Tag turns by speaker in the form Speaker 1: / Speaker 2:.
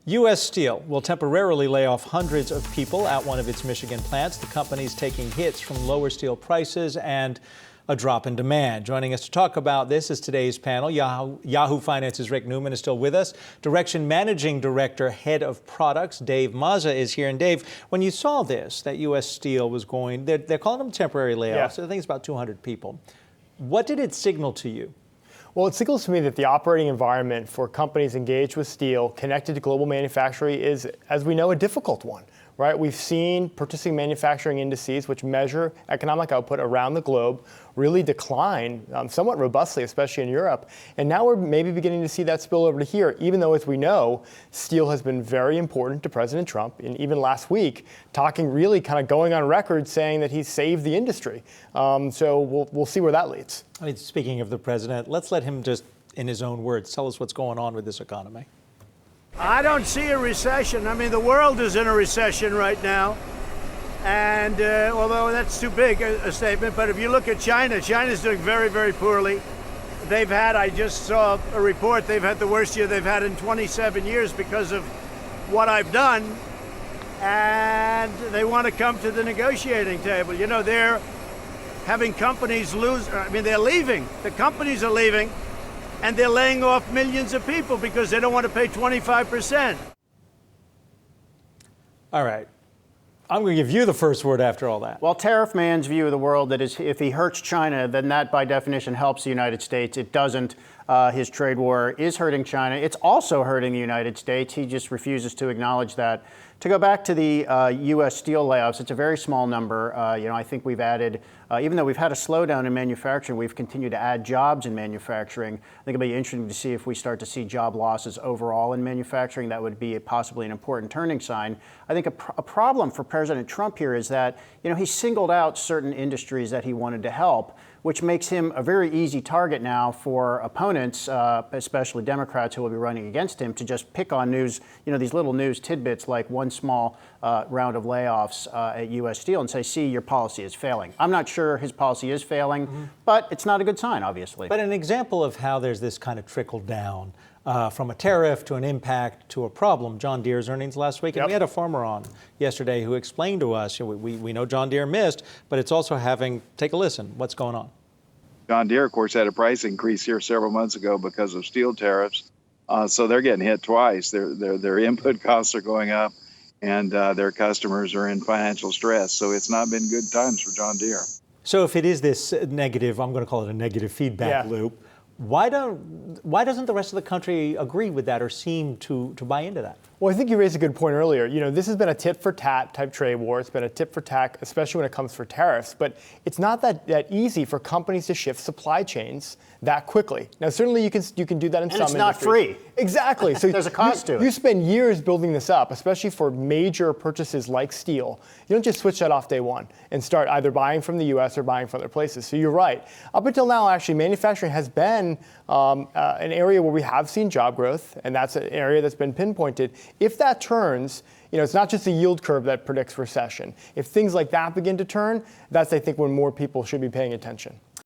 Speaker 1: U.S. Steel will temporarily lay off hundreds of people at one of its Michigan plants. The company's taking hits from lower steel prices and a drop in demand. Joining us to talk about this is today's panel. Yahoo Finance's Rick Newman is still with us. Direxion Managing Director, Head of Products, Dave Massa is here. And Dave, when you saw this, that U.S. Steel was going, they're calling them temporary layoffs. I think it's about 200 people. What did it signal to you?
Speaker 2: Well, it signals to me that the operating environment for companies engaged with steel, connected to global manufacturing, is, as we know, a difficult one. Right? We've seen purchasing manufacturing indices, which measure economic output around the globe, really decline somewhat robustly, especially in Europe. And now we're maybe beginning to see that spill over to here, even though, as we know, steel has been very important to President Trump. And even last week, talking really kind of going on record saying that he's saved the industry. So we'll see where that leads.
Speaker 1: I mean, speaking of the president, let's let him just, in his own words, tell us what's going on with this economy.
Speaker 3: I don't see a recession. I mean, the world is in a recession right now. And although that's too big a statement, but if you look at China, China's doing very, very poorly. They've had, I just saw a report, they've had the worst year they've had in 27 years because of what I've done. And they want to come to the negotiating table. You know, they're having companies lose, I mean, they're leaving. The companies are leaving. And they're laying off millions of people because they don't want to pay 25%.
Speaker 1: All right. I'm going to give you the first word after all that.
Speaker 4: Well, Tariff Man's view of the world that is, if he hurts China, then that by definition helps the United States. It doesn't. His trade war is hurting China. It's also hurting the United States. He just refuses to acknowledge that. To go back to the U.S. steel layoffs, it's a very small number. I think we've added, even though we've had a slowdown in manufacturing, we've continued to add jobs in manufacturing. I think it'll be interesting to see if we start to see job losses overall in manufacturing. That would be possibly an important turning sign. I think a problem for President Trump here is that, he singled out certain industries that he wanted to help, which makes him a very easy target now for opponents, especially Democrats who will be running against him, to just pick on news, these little news tidbits like one small round of layoffs at U.S. Steel and say, see, your policy is failing. I'm not sure his policy is failing, but it's not a good sign, obviously.
Speaker 1: But an example of how there's this kind of trickle down from a tariff to an impact to a problem. John Deere's earnings last week, and we had a farmer on yesterday who explained to us, we know John Deere missed, but it's also take a listen, what's going on.
Speaker 5: John Deere, of course, had a price increase here several months ago because of steel tariffs. So they're getting hit twice. Their input costs are going up, and their customers are in financial stress. So it's not been good times for John Deere.
Speaker 1: So if it is this negative, I'm going to call it a negative feedback loop, why doesn't the rest of the country agree with that or seem to buy into that?
Speaker 2: Well, I think you raised a good point earlier. This has been a tit-for-tat type trade war. It's been a tit-for-tat, especially when it comes for tariffs. But it's not that easy for companies to shift supply chains that quickly. Now, certainly you can do that in some industries.
Speaker 4: And it's not free.
Speaker 2: Exactly. So
Speaker 4: there's a cost to it.
Speaker 2: You spend years building this up, especially for major purchases like steel. You don't just switch that off day one and start either buying from the U.S. or buying from other places. So you're right. Up until now, actually, manufacturing has been an area where we have seen job growth, and that's an area that's been pinpointed. If that turns, it's not just the yield curve that predicts recession. If things like that begin to turn, that's, I think, when more people should be paying attention.